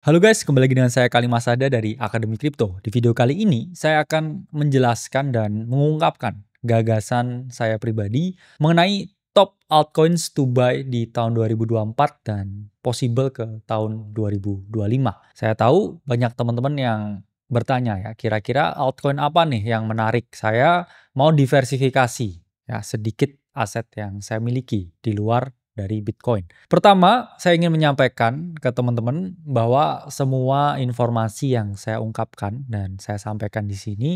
Halo guys, kembali lagi dengan saya Kali Masada dari Akademi Kripto. Di video kali ini, saya akan menjelaskan dan mengungkapkan gagasan saya pribadi mengenai top altcoins to buy di tahun 2024 dan possible ke tahun 2025. Saya tahu banyak teman-teman yang bertanya ya, kira-kira altcoin apa nih yang menarik? Saya mau diversifikasi ya sedikit aset yang saya miliki di luar dari Bitcoin. Pertama, saya ingin menyampaikan ke teman-teman bahwa semua informasi yang saya ungkapkan dan saya sampaikan di sini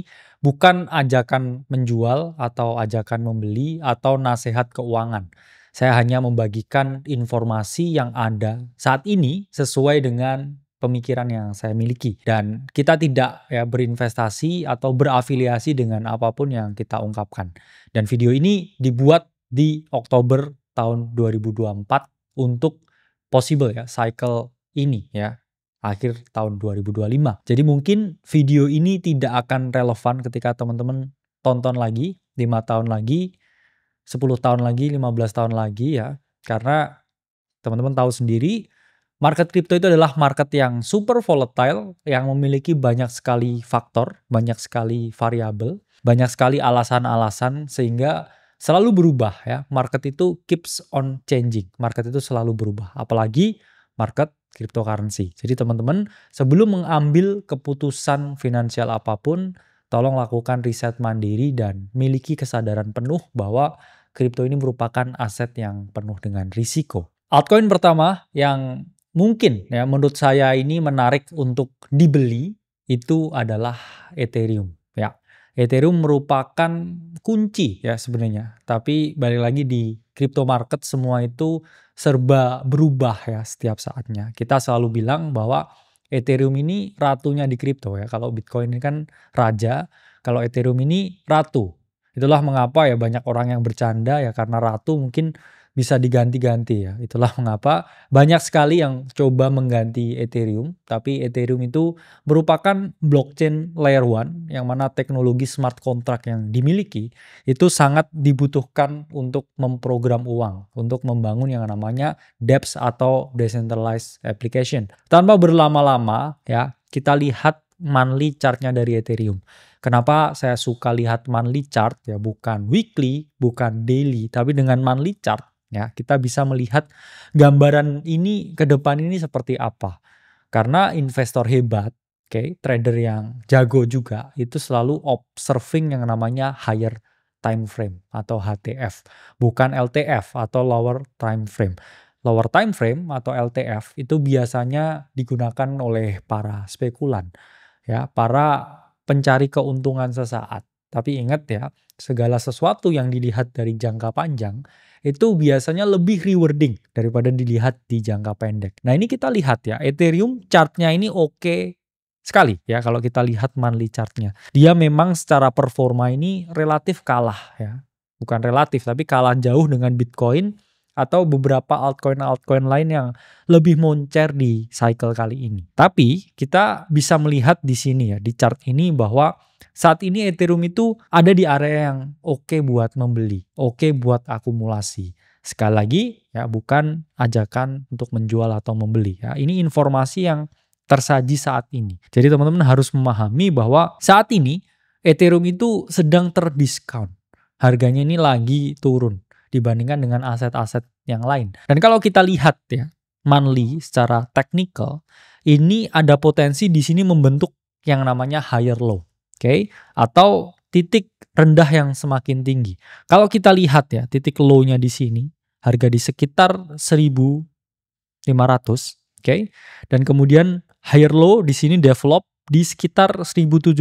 bukan ajakan menjual atau ajakan membeli atau nasihat keuangan. Saya hanya membagikan informasi yang ada saat ini sesuai dengan pemikiran yang saya miliki, dan kita tidak ya berinvestasi atau berafiliasi dengan apapun yang kita ungkapkan. Dan video ini dibuat di Oktober tahun 2024 untuk possible ya cycle ini ya, akhir tahun 2025. Jadi mungkin video ini tidak akan relevan ketika teman-teman tonton lagi 5 tahun lagi, 10 tahun lagi, 15 tahun lagi ya. Karena teman-teman tahu sendiri, market crypto itu adalah market yang super volatile, yang memiliki banyak sekali faktor, banyak sekali variabel, banyak sekali alasan-alasan, sehingga selalu berubah ya. Market itu keeps on changing. Market itu selalu berubah. Apalagi market cryptocurrency. Jadi teman-teman, sebelum mengambil keputusan finansial apapun, tolong lakukan riset mandiri dan miliki kesadaran penuh bahwa kripto ini merupakan aset yang penuh dengan risiko. Altcoin pertama yang mungkin ya menurut saya ini menarik untuk dibeli itu adalah Ethereum ya. Ethereum merupakan kunci ya sebenarnya. Tapi balik lagi di crypto market semua itu serba berubah ya setiap saatnya. Kita selalu bilang bahwa Ethereum ini ratunya di kripto ya. Kalau Bitcoin ini kan raja, kalau Ethereum ini ratu. Itulah mengapa ya banyak orang yang bercanda ya, karena ratu mungkin bisa diganti-ganti ya. Itulah mengapa banyak sekali yang coba mengganti Ethereum, tapi Ethereum itu merupakan blockchain layer 1 yang mana teknologi smart contract yang dimiliki itu sangat dibutuhkan untuk memprogram uang, untuk membangun yang namanya dApps atau decentralized application. Tanpa berlama-lama ya, kita lihat monthly chartnya dari Ethereum. Kenapa saya suka lihat monthly chart ya, bukan weekly, bukan daily, tapi dengan monthly chart ya, kita bisa melihat gambaran ini ke depan ini seperti apa. Karena investor hebat, trader yang jago juga, itu selalu observing yang namanya higher time frame atau HTF, bukan LTF atau lower time frame. Lower time frame atau LTF itu biasanya digunakan oleh para spekulan, ya, para pencari keuntungan sesaat. Tapi ingat ya, segala sesuatu yang dilihat dari jangka panjang itu biasanya lebih rewarding daripada dilihat di jangka pendek. Nah ini kita lihat ya, Ethereum chartnya ini oke sekali ya kalau kita lihat monthly chartnya. Dia memang secara performa ini relatif kalah ya. Bukan relatif, tapi kalah jauh dengan Bitcoin atau beberapa altcoin-altcoin lain yang lebih moncer di cycle kali ini. Tapi kita bisa melihat di sini ya, di chart ini bahwa saat ini Ethereum itu ada di area yang oke buat membeli, oke buat akumulasi. Sekali lagi ya, bukan ajakan untuk menjual atau membeli ya. Ini informasi yang tersaji saat ini. Jadi teman-teman harus memahami bahwa saat ini Ethereum itu sedang terdiskon. Harganya ini lagi turun dibandingkan dengan aset-aset yang lain. Dan kalau kita lihat ya, monthly secara teknikal, ini ada potensi di sini membentuk yang namanya higher low. Atau titik rendah yang semakin tinggi. Kalau kita lihat ya, titik low-nya di sini, harga di sekitar 1.500, dan kemudian higher low di sini develop di sekitar 1.750.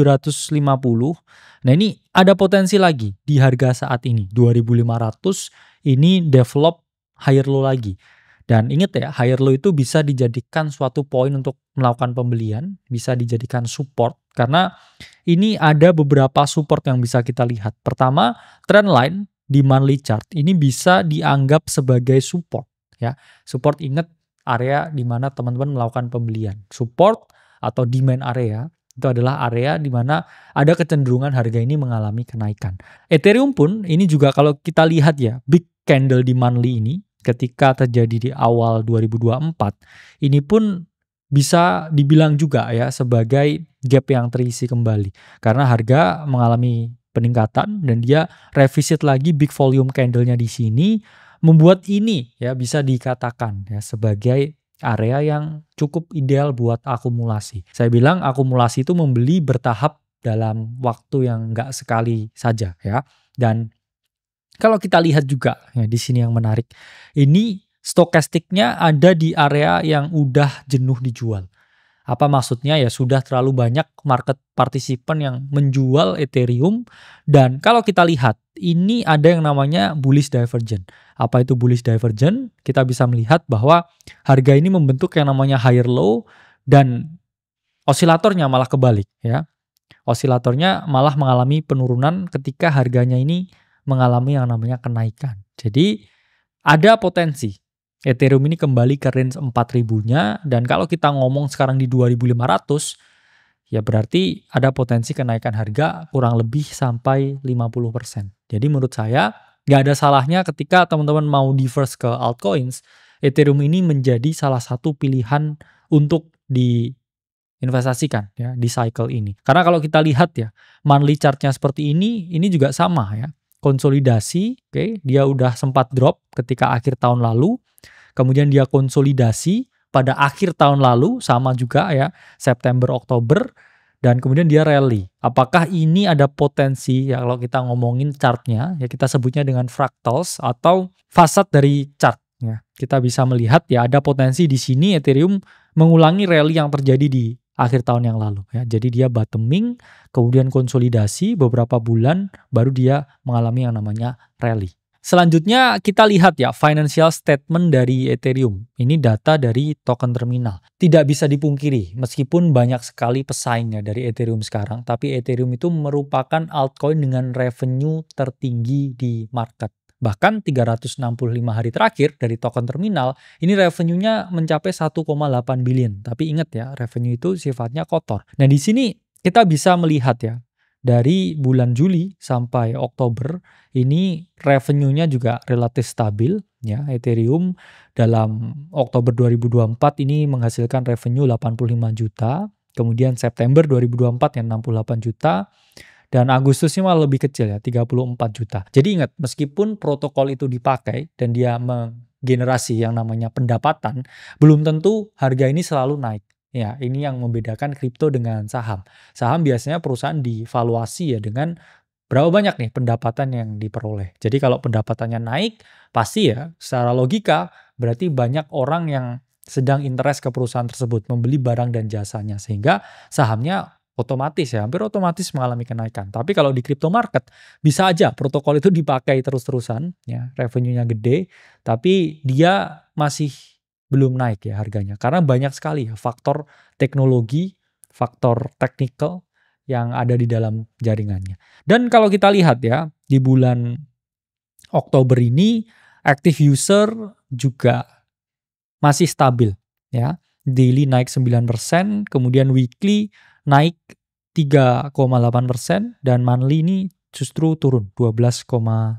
Nah ini ada potensi lagi di harga saat ini, 2.500 ini develop higher low lagi. Dan ingat ya, higher low itu bisa dijadikan suatu poin untuk melakukan pembelian, bisa dijadikan support, karena ini ada beberapa support yang bisa kita lihat. Pertama, trend line di monthly chart ini bisa dianggap sebagai support ya. Support, ingat, area di mana teman-teman melakukan pembelian. Support atau demand area itu adalah area di mana ada kecenderungan harga ini mengalami kenaikan. Ethereum pun ini juga kalau kita lihat ya, big candle di monthly ini ketika terjadi di awal 2024, ini pun bisa dibilang juga ya sebagai gap yang terisi kembali. Karena harga mengalami peningkatan dan dia revisit lagi big volume candle-nya di sini, membuat ini ya bisa dikatakan ya sebagai area yang cukup ideal buat akumulasi. Saya bilang akumulasi itu membeli bertahap dalam waktu yang nggak sekali saja ya. Dan kalau kita lihat juga ya di sini yang menarik, ini stokastiknya ada di area yang udah jenuh dijual. Apa maksudnya ya sudah terlalu banyak market participant yang menjual Ethereum dan kalau kita lihat ini ada yang namanya bullish divergence. Apa itu bullish divergence? Kita bisa melihat bahwa harga ini membentuk yang namanya higher low dan osilatornya malah kebalik ya. Osilatornya malah mengalami penurunan ketika harganya ini mengalami yang namanya kenaikan. Jadi ada potensi Ethereum ini kembali ke range 4.000-nya dan kalau kita ngomong sekarang di 2.500 ya berarti ada potensi kenaikan harga kurang lebih sampai 50%. Jadi menurut saya nggak ada salahnya ketika teman-teman mau diverse ke altcoins, Ethereum ini menjadi salah satu pilihan untuk diinvestasikan ya di cycle ini. Karena kalau kita lihat ya monthly chart-nya seperti ini juga sama ya. Konsolidasi, oke, dia udah sempat drop ketika akhir tahun lalu. Kemudian dia konsolidasi pada akhir tahun lalu, sama juga ya, September, Oktober, dan kemudian dia rally. Apakah ini ada potensi, ya kalau kita ngomongin chartnya, ya kita sebutnya dengan fractals atau fasad dari chart. Ya. Kita bisa melihat ya ada potensi di sini Ethereum mengulangi rally yang terjadi di akhir tahun yang lalu. Ya. Jadi dia bottoming, kemudian konsolidasi beberapa bulan, baru dia mengalami yang namanya rally. Selanjutnya kita lihat ya financial statement dari Ethereum. Ini data dari token terminal. Tidak bisa dipungkiri meskipun banyak sekali pesaingnya dari Ethereum sekarang. Tapi Ethereum itu merupakan altcoin dengan revenue tertinggi di market. Bahkan 365 hari terakhir dari token terminal ini revenue-nya mencapai 1,8 billion. Tapi ingat ya revenue itu sifatnya kotor. Nah di sini kita bisa melihat ya. Dari bulan Juli sampai Oktober ini revenue-nya juga relatif stabil ya. Ethereum dalam Oktober 2024 ini menghasilkan revenue 85 juta, kemudian September 2024 yang 68 juta dan Agustusnya malah lebih kecil ya 34 juta. Jadi ingat meskipun protokol itu dipakai dan dia menggenerasi yang namanya pendapatan, belum tentu harga ini selalu naik. Ya, ini yang membedakan kripto dengan saham. Saham biasanya perusahaan divaluasi ya dengan berapa banyak nih pendapatan yang diperoleh. Jadi kalau pendapatannya naik, pasti ya secara logika berarti banyak orang yang sedang interest ke perusahaan tersebut, membeli barang dan jasanya. Sehingga sahamnya otomatis ya, hampir otomatis mengalami kenaikan. Tapi kalau di crypto market, bisa aja protokol itu dipakai terus-terusan, ya revenue-nya gede, tapi dia masih belum naik ya harganya. Karena banyak sekali ya faktor teknologi, faktor technical yang ada di dalam jaringannya. Dan kalau kita lihat ya, di bulan Oktober ini, active user juga masih stabil ya. Daily naik 9%, kemudian weekly naik 3,8% dan monthly ini justru turun 12,5%.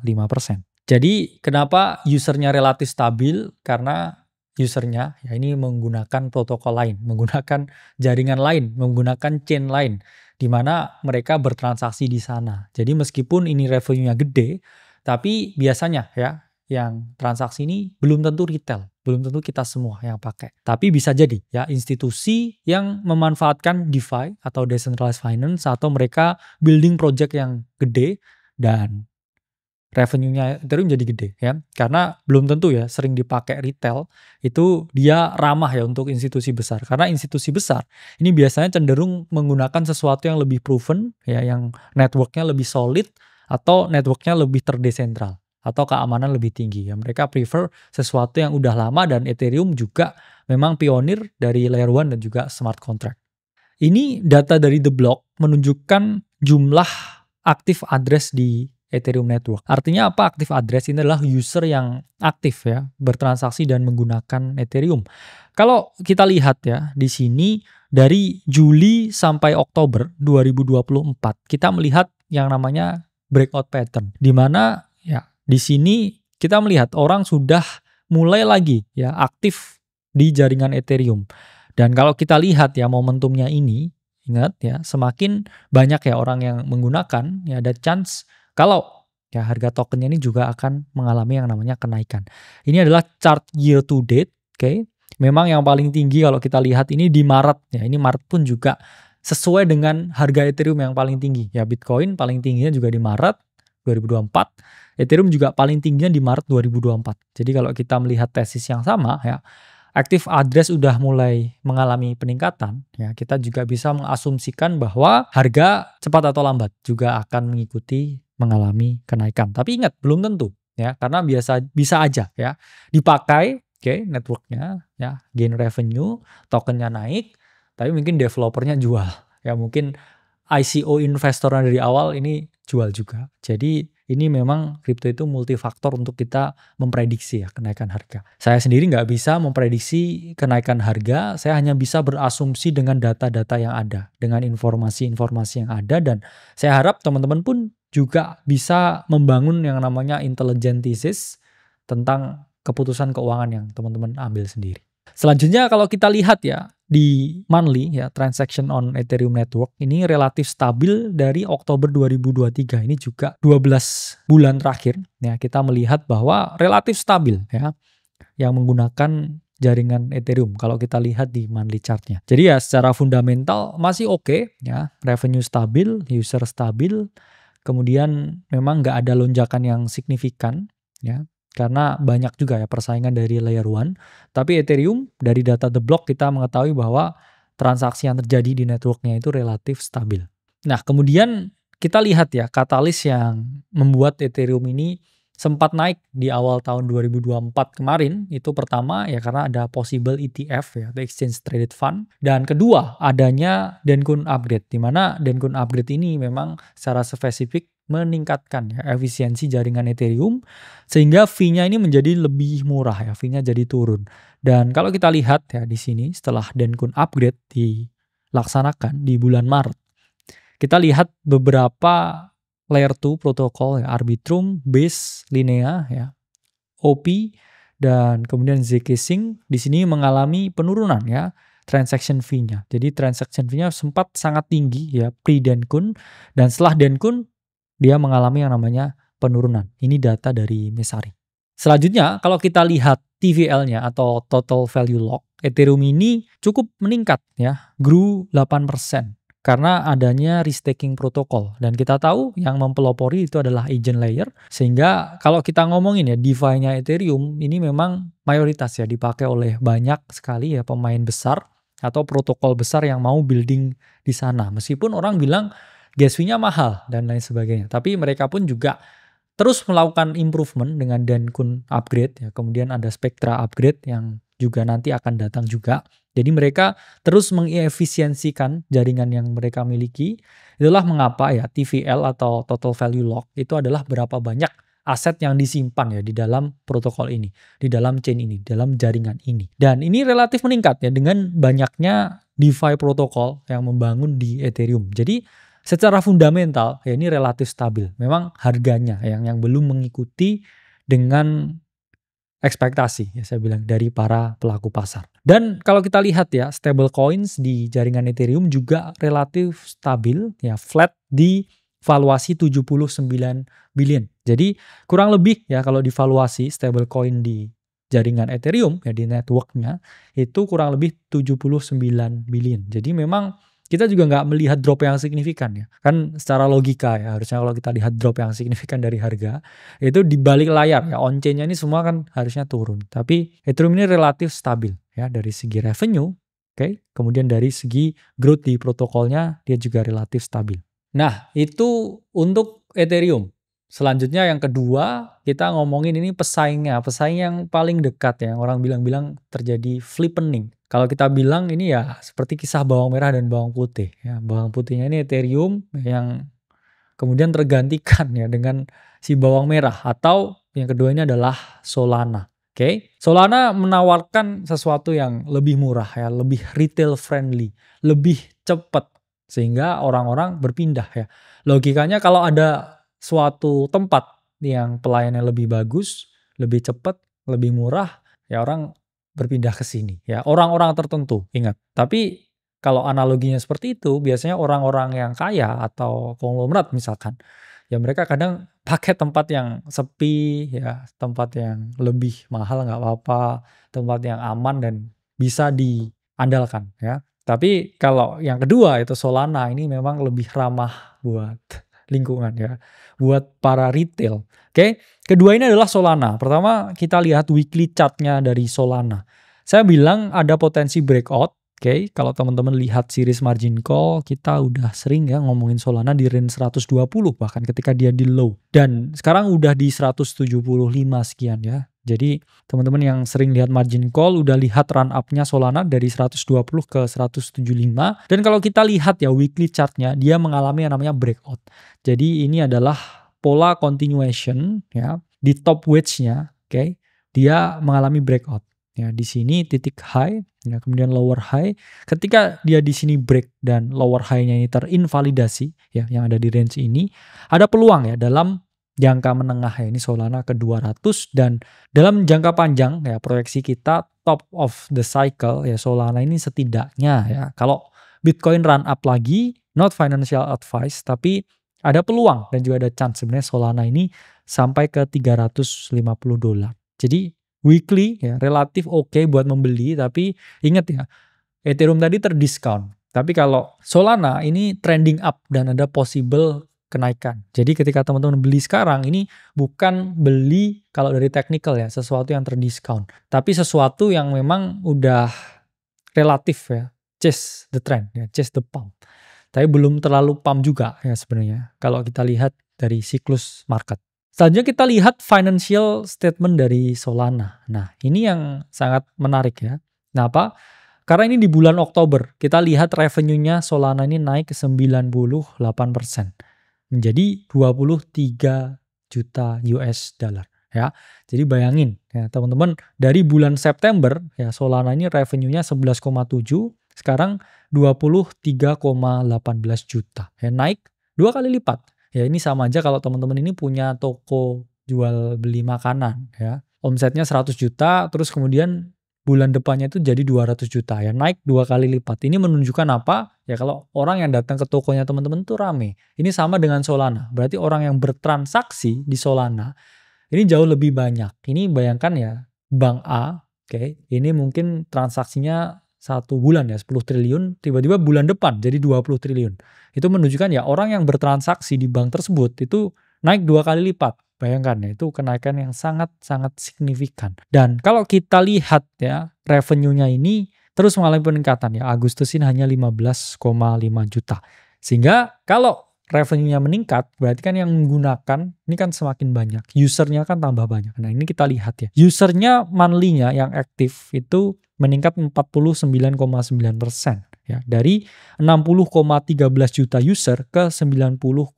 Jadi kenapa usernya relatif stabil? Karena usernya ya ini menggunakan protokol lain, menggunakan jaringan lain, menggunakan chain lain di mana mereka bertransaksi di sana. Jadi meskipun ini revenue-nya gede, tapi biasanya ya yang transaksi ini belum tentu retail, belum tentu kita semua yang pakai. Tapi bisa jadi ya institusi yang memanfaatkan DeFi atau decentralized finance atau mereka building project yang gede dan revenue-nya Ethereum jadi gede ya. Karena belum tentu ya sering dipakai retail itu dia ramah ya untuk institusi besar. Karena institusi besar ini biasanya cenderung menggunakan sesuatu yang lebih proven ya, yang network-nya lebih solid atau network-nya lebih terdesentral atau keamanan lebih tinggi ya. Mereka prefer sesuatu yang udah lama dan Ethereum juga memang pionir dari layer 1 dan juga smart contract. Ini data dari The Block menunjukkan jumlah active address di Ethereum Network. Artinya apa active address? Ini adalah user yang aktif ya, bertransaksi dan menggunakan Ethereum. Kalau kita lihat ya, di sini dari Juli sampai Oktober 2024, kita melihat yang namanya breakout pattern. Di mana ya, di sini kita melihat orang sudah mulai lagi ya aktif di jaringan Ethereum. Dan kalau kita lihat ya momentumnya ini, ingat ya, semakin banyak ya orang yang menggunakan, ya ada chance kalau ya harga tokennya ini juga akan mengalami yang namanya kenaikan. Ini adalah chart year to date, oke. Memang yang paling tinggi kalau kita lihat ini di Maret, ya ini Maret pun juga sesuai dengan harga Ethereum yang paling tinggi. Ya Bitcoin paling tingginya juga di Maret 2024, Ethereum juga paling tingginya di Maret 2024. Jadi kalau kita melihat tesis yang sama ya, active address udah mulai mengalami peningkatan, ya kita juga bisa mengasumsikan bahwa harga cepat atau lambat juga akan mengikuti mengalami kenaikan. Tapi ingat, belum tentu ya, karena bisa aja ya dipakai, oke, networknya ya, gain revenue, tokennya naik, tapi mungkin developernya jual. Ya mungkin ICO investornya dari awal ini jual juga. Jadi ini memang kripto itu multifaktor untuk kita memprediksi ya kenaikan harga. Saya sendiri nggak bisa memprediksi kenaikan harga, saya hanya bisa berasumsi dengan data-data yang ada, dengan informasi-informasi yang ada, dan saya harap teman-teman pun juga bisa membangun yang namanya intelligent thesis tentang keputusan keuangan yang teman-teman ambil sendiri. Selanjutnya kalau kita lihat ya di monthly ya transaction on Ethereum network ini relatif stabil dari Oktober 2023. Ini juga 12 bulan terakhir ya kita melihat bahwa relatif stabil ya yang menggunakan jaringan Ethereum kalau kita lihat di monthly chartnya. Jadi ya secara fundamental masih oke ya, revenue stabil, user stabil, kemudian memang nggak ada lonjakan yang signifikan ya. Karena banyak juga ya persaingan dari layer 1. Tapi Ethereum dari data The Block kita mengetahui bahwa transaksi yang terjadi di networknya itu relatif stabil. Nah kemudian kita lihat ya katalis yang membuat Ethereum ini sempat naik di awal tahun 2024 kemarin. Itu pertama ya karena ada possible ETF ya, the Exchange Traded Fund. Dan kedua adanya Dencun Upgrade, di mana Dencun Upgrade ini memang secara spesifik meningkatkan ya efisiensi jaringan Ethereum sehingga fee-nya ini menjadi lebih murah ya, fee-nya jadi turun. Dan kalau kita lihat ya di sini setelah Dencun Upgrade dilaksanakan di bulan Maret, kita lihat beberapa layer 2 protokol ya, Arbitrum, Base, Linea ya, OP dan kemudian zk Sync di sini mengalami penurunan ya transaction fee-nya. Jadi transaction fee-nya sempat sangat tinggi ya pre-Dencun, dan setelah Dencun dia mengalami yang namanya penurunan. Ini data dari Messari. Selanjutnya, kalau kita lihat TVL-nya atau Total Value Lock, Ethereum ini cukup meningkat ya, grew 8% karena adanya restaking protokol. Dan kita tahu yang mempelopori itu adalah agent layer, sehingga kalau kita ngomongin ya DeFi-nya Ethereum ini memang mayoritas ya dipakai oleh banyak sekali ya pemain besar atau protokol besar yang mau building di sana. Meskipun orang bilang gas fee-nya mahal dan lain sebagainya. Tapi mereka pun juga terus melakukan improvement dengan Dencun Upgrade ya. Kemudian ada Spectra Upgrade yang juga nanti akan datang juga. Jadi mereka terus mengefisiensikan jaringan yang mereka miliki. Itulah mengapa ya TVL atau Total Value Lock itu adalah berapa banyak aset yang disimpan ya di dalam protokol ini, di dalam chain ini, dalam jaringan ini. Dan ini relatif meningkat ya dengan banyaknya DeFi protokol yang membangun di Ethereum. Jadi secara fundamental ya ini relatif stabil. Memang harganya yang belum mengikuti dengan ekspektasi ya saya bilang dari para pelaku pasar. Dan kalau kita lihat ya stable coins di jaringan Ethereum juga relatif stabil ya, flat di valuasi 79 billion. Jadi kurang lebih ya kalau divaluasi stable coin di jaringan Ethereum ya di networknya itu kurang lebih 79 billion. Jadi memang kita juga nggak melihat drop yang signifikan ya. Kan secara logika ya harusnya kalau kita lihat drop yang signifikan dari harga itu di balik layar ya on-chain-nya ini semua kan harusnya turun. Tapi Ethereum ini relatif stabil ya dari segi revenue, oke. Kemudian dari segi growth di protokolnya dia juga relatif stabil. Nah, itu untuk Ethereum. Selanjutnya yang kedua, kita ngomongin ini pesaing yang paling dekat ya. Orang bilang-bilang terjadi flippening. Kalau kita bilang ini ya seperti kisah bawang merah dan bawang putih. Ya, bawang putihnya ini Ethereum yang kemudian tergantikan ya dengan si bawang merah. Atau yang kedua ini adalah Solana. Oke, Solana menawarkan sesuatu yang lebih murah ya, lebih retail friendly, lebih cepat. Sehingga orang-orang berpindah ya. Logikanya kalau ada suatu tempat yang pelayanannya lebih bagus, lebih cepat, lebih murah, ya orang berpindah ke sini ya. Orang-orang tertentu, ingat. Tapi kalau analoginya seperti itu, biasanya orang-orang yang kaya atau konglomerat misalkan, ya mereka kadang pakai tempat yang sepi ya, tempat yang lebih mahal nggak apa-apa, tempat yang aman dan bisa diandalkan ya. Tapi kalau yang kedua itu Solana ini memang lebih ramah buat lingkungan ya, buat para retail. Oke, kedua ini adalah Solana. Pertama kita lihat weekly chart-nya dari Solana. Saya bilang ada potensi breakout. Oke, kalau teman-teman lihat series margin call, kita udah sering ya ngomongin Solana di range 120 bahkan ketika dia di low. Dan sekarang udah di 175 sekian ya. Jadi teman-teman yang sering lihat margin call udah lihat run up-nya Solana dari 120 ke 175. Dan kalau kita lihat ya weekly chart-nya, dia mengalami yang namanya breakout. Jadi ini adalah pola continuation ya di top wedge-nya, oke. Dia mengalami breakout. Ya, di sini titik high, ya, kemudian lower high. Ketika dia di sini break dan lower high-nya ini terinvalidasi, ya, yang ada di range ini, ada peluang ya dalam jangka menengah ya, ini Solana ke 200 dan dalam jangka panjang ya proyeksi kita top of the cycle ya Solana ini setidaknya ya kalau Bitcoin run up lagi, not financial advice, tapi ada peluang dan juga ada chance sebenarnya Solana ini sampai ke $350. Jadi weekly ya relatif oke buat membeli, tapi ingat ya Ethereum tadi terdiskon. Tapi kalau Solana ini trending up dan ada possible kenaikan. Jadi ketika teman-teman beli sekarang ini bukan beli kalau dari technical ya sesuatu yang terdiskon, tapi sesuatu yang memang udah relatif ya chase the trend ya, chase the pump. Tapi belum terlalu pump juga ya sebenarnya kalau kita lihat dari siklus market. Selanjutnya kita lihat financial statement dari Solana. Nah ini yang sangat menarik ya. Kenapa? Karena ini di bulan Oktober. Kita lihat revenue-nya Solana ini naik ke 98%. Menjadi 23 juta US dollar. Ya, jadi bayangin ya teman-teman dari bulan September ya Solana ini revenue-nya 11,7, sekarang 23,18 juta. Ya, naik 2 kali lipat. Ya ini sama aja kalau teman-teman ini punya toko jual beli makanan ya. Omsetnya 100 juta terus kemudian bulan depannya itu jadi 200 juta ya, naik 2 kali lipat. Ini menunjukkan apa? Ya kalau orang yang datang ke tokonya teman-teman itu rame. Ini sama dengan Solana. Berarti orang yang bertransaksi di Solana ini jauh lebih banyak. Ini bayangkan ya, Bank A, oke, ini mungkin transaksinya 1 bulan ya 10 triliun, tiba-tiba bulan depan jadi 20 triliun. Itu menunjukkan ya orang yang bertransaksi di bank tersebut itu naik 2 kali lipat. Bayangkan ya, itu kenaikan yang sangat-sangat signifikan. Dan kalau kita lihat ya, revenue-nya ini terus mengalami peningkatan ya. Agustus ini hanya 15,5 juta. Sehingga kalau revenue-nya meningkat, berarti kan yang menggunakan ini kan semakin banyak. Usernya kan tambah banyak. Nah ini kita lihat ya. Usernya monthly-nya yang aktif itu meningkat 49,9%. Ya, dari 60,13 juta user ke 90,11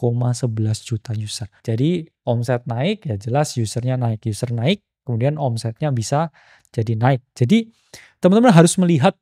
juta user. Jadi omset naik ya jelas usernya naik. User naik kemudian omsetnya bisa jadi naik. Jadi teman-teman harus melihat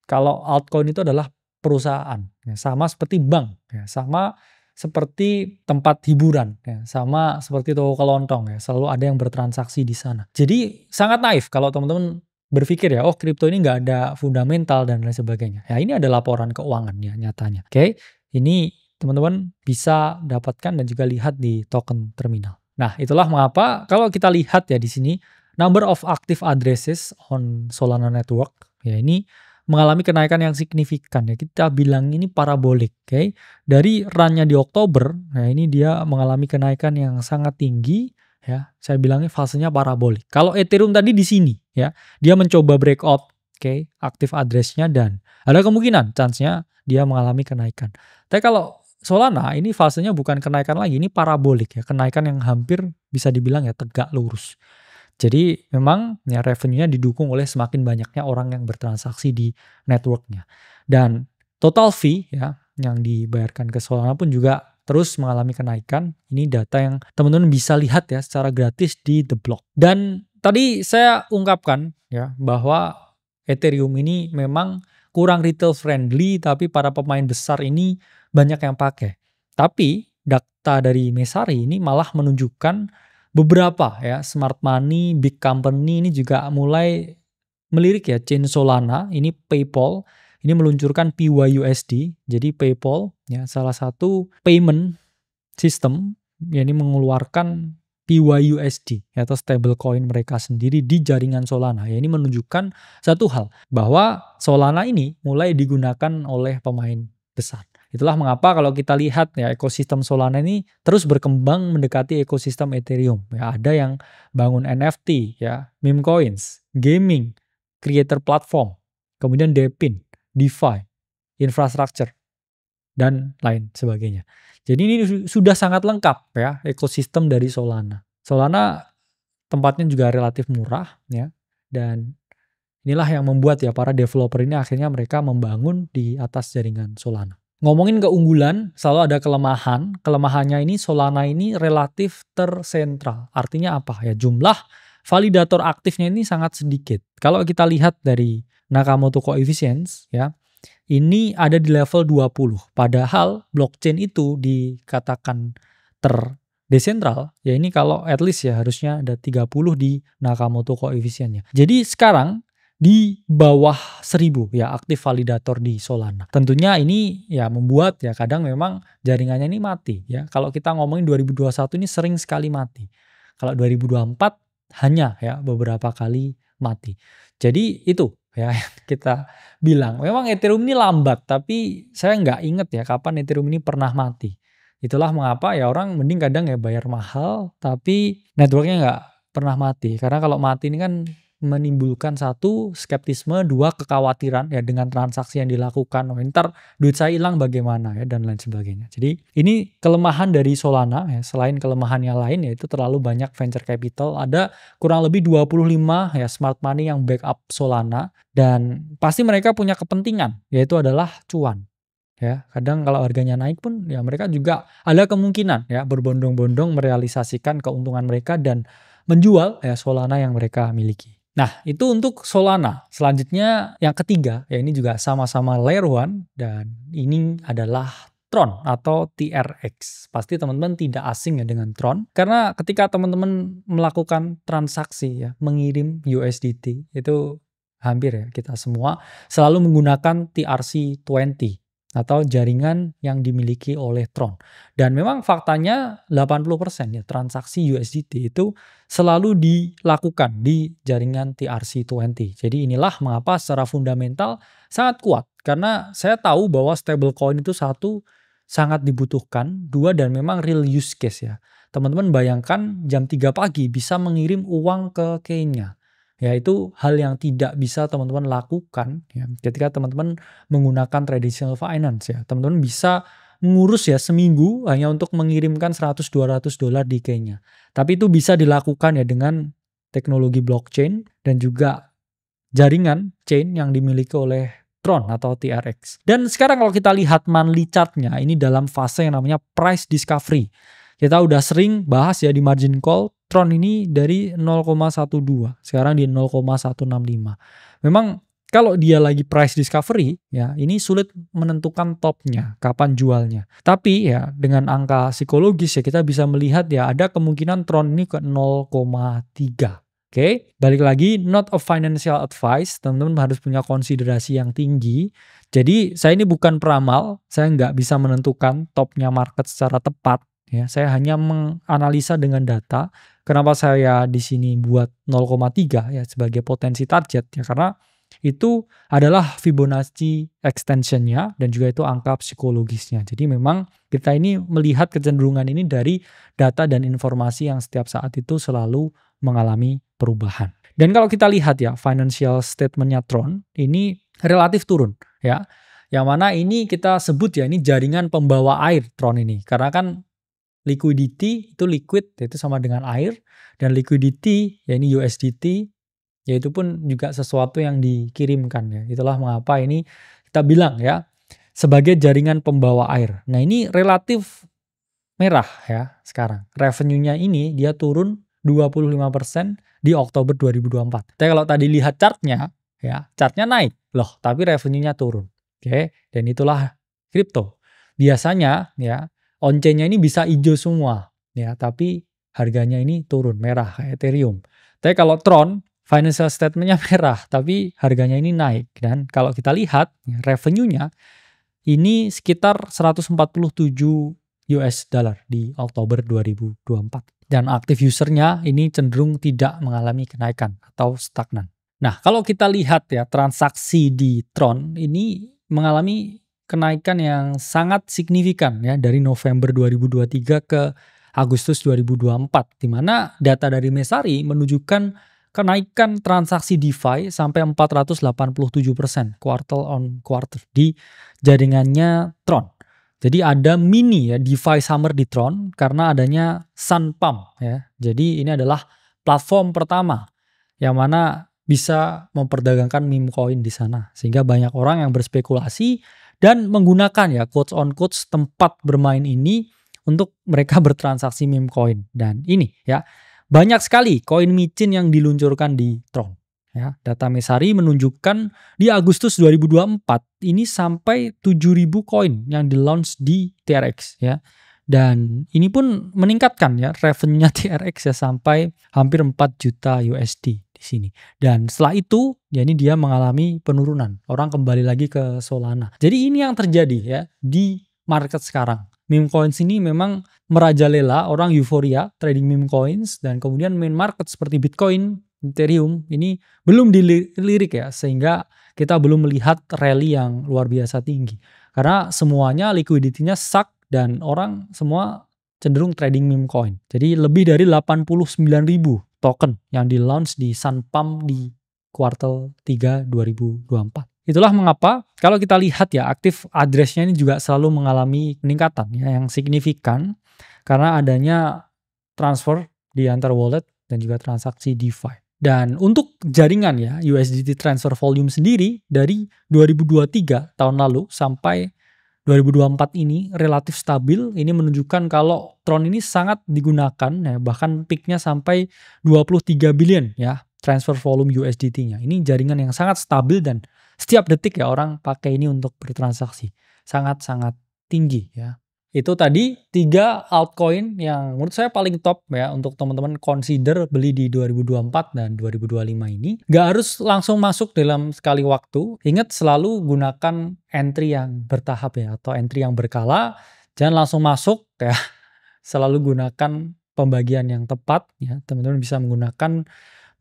kalau altcoin itu adalah perusahaan. Ya, sama seperti bank. Ya, sama seperti tempat hiburan. Ya, sama seperti toko kelontong. Ya, selalu ada yang bertransaksi di sana. Jadi sangat naif kalau teman-teman berpikir ya, oh kripto ini nggak ada fundamental dan lain sebagainya. Ya ini ada laporan keuangan ya nyatanya. Oke, ini teman-teman bisa dapatkan dan juga lihat di token terminal. Nah itulah mengapa kalau kita lihat ya di sini number of active addresses on Solana Network ya ini mengalami kenaikan yang signifikan ya. Kita bilang ini parabolik. Oke, dari run-nya di Oktober, ya ini dia mengalami kenaikan yang sangat tinggi. Ya, saya bilangnya fasenya parabolik. Kalau Ethereum tadi di sini, ya, dia mencoba breakout, oke, aktif address-nya dan ada kemungkinan chance-nya dia mengalami kenaikan. Tapi kalau Solana ini fasenya bukan kenaikan lagi, ini parabolik ya, kenaikan yang hampir bisa dibilang ya tegak lurus. Jadi memang ya revenue-nya didukung oleh semakin banyaknya orang yang bertransaksi di network-nya. Dan total fee ya yang dibayarkan ke Solana pun juga terus mengalami kenaikan. Ini data yang teman-teman bisa lihat ya secara gratis di The Block. Dan tadi saya ungkapkan ya bahwa Ethereum ini memang kurang retail friendly, tapi para pemain besar ini banyak yang pakai. Tapi data dari Messari ini malah menunjukkan beberapa ya smart money, big company ini juga mulai melirik ya chain Solana, ini PayPal, ini meluncurkan PYUSD. Jadi PayPal ya salah satu payment system ya ini mengeluarkan PYUSD atau stablecoin mereka sendiri di jaringan Solana. Ya ini menunjukkan satu hal bahwa Solana ini mulai digunakan oleh pemain besar. Itulah mengapa kalau kita lihat ya ekosistem Solana ini terus berkembang mendekati ekosistem Ethereum. Ya ada yang bangun NFT ya, meme coins, gaming, creator platform, kemudian DePIN, DeFi, infrastructure dan lain sebagainya. Jadi ini sudah sangat lengkap ya ekosistem dari Solana. Solana tempatnya juga relatif murah ya dan inilah yang membuat ya para developer ini akhirnya mereka membangun di atas jaringan Solana. Ngomongin keunggulan, selalu ada kelemahan. Kelemahannya ini Solana ini relatif tersentral. Artinya apa? Ya jumlah validator aktifnya ini sangat sedikit. Kalau kita lihat dari Nakamoto Coefficients ya, ini ada di level 20. Padahal blockchain itu dikatakan terdesentral. Ya ini kalau at least ya harusnya ada 30 di Nakamoto Coefficientnya. Jadi sekarang di bawah 1000 ya aktif validator di Solana. Tentunya ini ya membuat ya kadang memang jaringannya ini mati ya. Kalau kita ngomongin 2021 ini sering sekali mati. Kalau 2024 hanya ya beberapa kali mati. Jadi itu ya kita bilang memang Ethereum ini lambat, tapi saya nggak inget ya kapan Ethereum ini pernah mati. Itulah mengapa ya orang mending kadang ya bayar mahal tapi networknya nggak pernah mati. Karena kalau mati ini kan menimbulkan satu skeptisme, dua kekhawatiran ya dengan transaksi yang dilakukan. Oh, ntar duit saya hilang bagaimana ya dan lain sebagainya. Jadi ini kelemahan dari Solana ya. Selain kelemahan yang lain yaitu terlalu banyak venture capital. Ada kurang lebih 25 ya smart money yang backup Solana dan pasti mereka punya kepentingan yaitu adalah cuan. Ya, kadang kalau harganya naik pun ya mereka juga ada kemungkinan ya berbondong-bondong merealisasikan keuntungan mereka dan menjual ya Solana yang mereka miliki. Nah, itu untuk Solana. Selanjutnya yang ketiga, ya ini juga sama-sama layer 1 dan ini adalah Tron atau TRX. Pasti teman-teman tidak asing ya dengan Tron. Karena ketika teman-teman melakukan transaksi ya, mengirim USDT, itu hampir ya kita semua selalu menggunakan TRC20 atau jaringan yang dimiliki oleh Tron. Dan memang faktanya 80% ya transaksi USDT itu selalu dilakukan di jaringan TRC20. Jadi inilah mengapa secara fundamental sangat kuat. Karena saya tahu bahwa stablecoin itu satu sangat dibutuhkan, dua dan memang real use case ya. Teman-teman bayangkan jam 3 pagi bisa mengirim uang ke Kenya. Ya itu hal yang tidak bisa teman-teman lakukan ya, ketika teman-teman menggunakan traditional finance ya. Teman-teman bisa ngurus ya seminggu hanya untuk mengirimkan 100-200 dolar di Kenya. Tapi itu bisa dilakukan ya dengan teknologi blockchain dan juga jaringan chain yang dimiliki oleh Tron atau TRX. Dan sekarang kalau kita lihat monthly chartnya ini dalam fase yang namanya price discovery. Kita udah sering bahas ya di margin call, Tron ini dari 0,12, sekarang di 0,165. Memang kalau dia lagi price discovery, ya ini sulit menentukan topnya, kapan jualnya. Tapi ya dengan angka psikologis ya kita bisa melihat ya ada kemungkinan Tron ini ke 0,3. Oke, balik lagi, not a financial advice, teman-teman harus punya konsiderasi yang tinggi. Jadi saya ini bukan peramal, saya nggak bisa menentukan topnya market secara tepat. Ya, saya hanya menganalisa dengan data. Kenapa saya di sini buat 0,3 ya sebagai potensi target ya karena itu adalah Fibonacci extensionnya dan juga itu angka psikologisnya. Jadi memang kita ini melihat kecenderungan ini dari data dan informasi yang setiap saat itu selalu mengalami perubahan. Dan kalau kita lihat ya financial statementnya Tron ini relatif turun ya. Yang mana ini kita sebut ya ini jaringan pembawa air Tron ini. Karena kan liquidity itu liquid yaitu sama dengan air dan liquidity ya ini USDT yaitu pun juga sesuatu yang dikirimkan ya. Itulah mengapa ini kita bilang ya sebagai jaringan pembawa air. Nah, ini relatif merah ya sekarang. Revenue-nya ini dia turun 25% di Oktober 2024. Tapi kalau tadi lihat chartnya ya, chartnya naik loh, tapi revenue-nya turun. Oke, dan itulah kripto. Biasanya ya on-chain-nya ini bisa hijau semua ya, tapi harganya ini turun merah kayak Ethereum. Tapi kalau Tron financial statement-nya merah, tapi harganya ini naik. Dan kalau kita lihat revenue-nya ini sekitar 147 US dollar di Oktober 2024. Dan active user-nya ini cenderung tidak mengalami kenaikan atau stagnan. Nah, kalau kita lihat ya transaksi di Tron ini mengalami kenaikan yang sangat signifikan ya dari November 2023 ke Agustus 2024, di mana data dari Messari menunjukkan kenaikan transaksi DeFi sampai 487% quarter on quarter di jaringannya Tron. Jadi ada mini ya DeFi Summer di Tron karena adanya Sunpump ya. Jadi ini adalah platform pertama yang mana bisa memperdagangkan meme coin di sana. Sehingga banyak orang yang berspekulasi dan menggunakan ya quotes on quotes tempat bermain ini untuk mereka bertransaksi meme coin. Dan ini ya banyak sekali koin micin yang diluncurkan di Tron. Ya, data Messari menunjukkan di Agustus 2024 ini sampai 7.000 koin yang di-launch di TRX ya. Dan ini pun meningkatkan ya revenue-nya TRX ya sampai hampir 4 juta USD di sini. Dan setelah itu ya ini dia mengalami penurunan. Orang kembali lagi ke Solana. Jadi ini yang terjadi ya di market sekarang. Meme coins ini memang merajalela, orang euforia trading meme coins, dan kemudian main market seperti Bitcoin, Ethereum ini belum dilirik ya, sehingga kita belum melihat rally yang luar biasa tinggi. Karena semuanya liquidity-nya suck dan orang semua cenderung trading meme coin. Jadi lebih dari 89.000 token yang di-launch di Sunpump di kuartal 3 2024. Itulah mengapa kalau kita lihat ya active address-nya ini juga selalu mengalami peningkatan ya yang signifikan karena adanya transfer di antar wallet dan juga transaksi DeFi. Dan untuk jaringan ya USDT transfer volume sendiri dari 2023 tahun lalu sampai 2024 ini relatif stabil. Ini menunjukkan kalau Tron ini sangat digunakan ya, bahkan peaknya sampai 23 billion ya transfer volume USDT-nya. Ini jaringan yang sangat stabil dan setiap detik ya orang pakai ini untuk bertransaksi. Sangat-sangat tinggi ya. Itu tadi 3 altcoin yang menurut saya paling top ya untuk teman-teman consider beli di 2024 dan 2025 ini. Nggak harus langsung masuk dalam sekali waktu. Ingat selalu gunakan entry yang bertahap ya atau entry yang berkala. Jangan langsung masuk ya. Selalu gunakan pembagian yang tepat ya. Teman-teman bisa menggunakan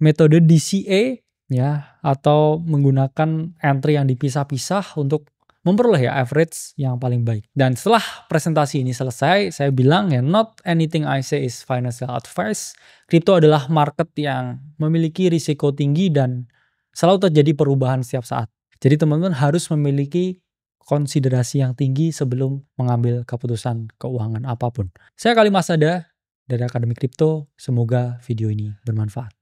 metode DCA ya atau menggunakan entry yang dipisah-pisah untuk memperoleh ya average yang paling baik. Dan setelah presentasi ini selesai, saya bilang ya not anything I say is financial advice. Kripto adalah market yang memiliki risiko tinggi dan selalu terjadi perubahan setiap saat. Jadi teman-teman harus memiliki konsiderasi yang tinggi sebelum mengambil keputusan keuangan apapun. Saya Kali Masada dari Akademi Kripto. Semoga video ini bermanfaat.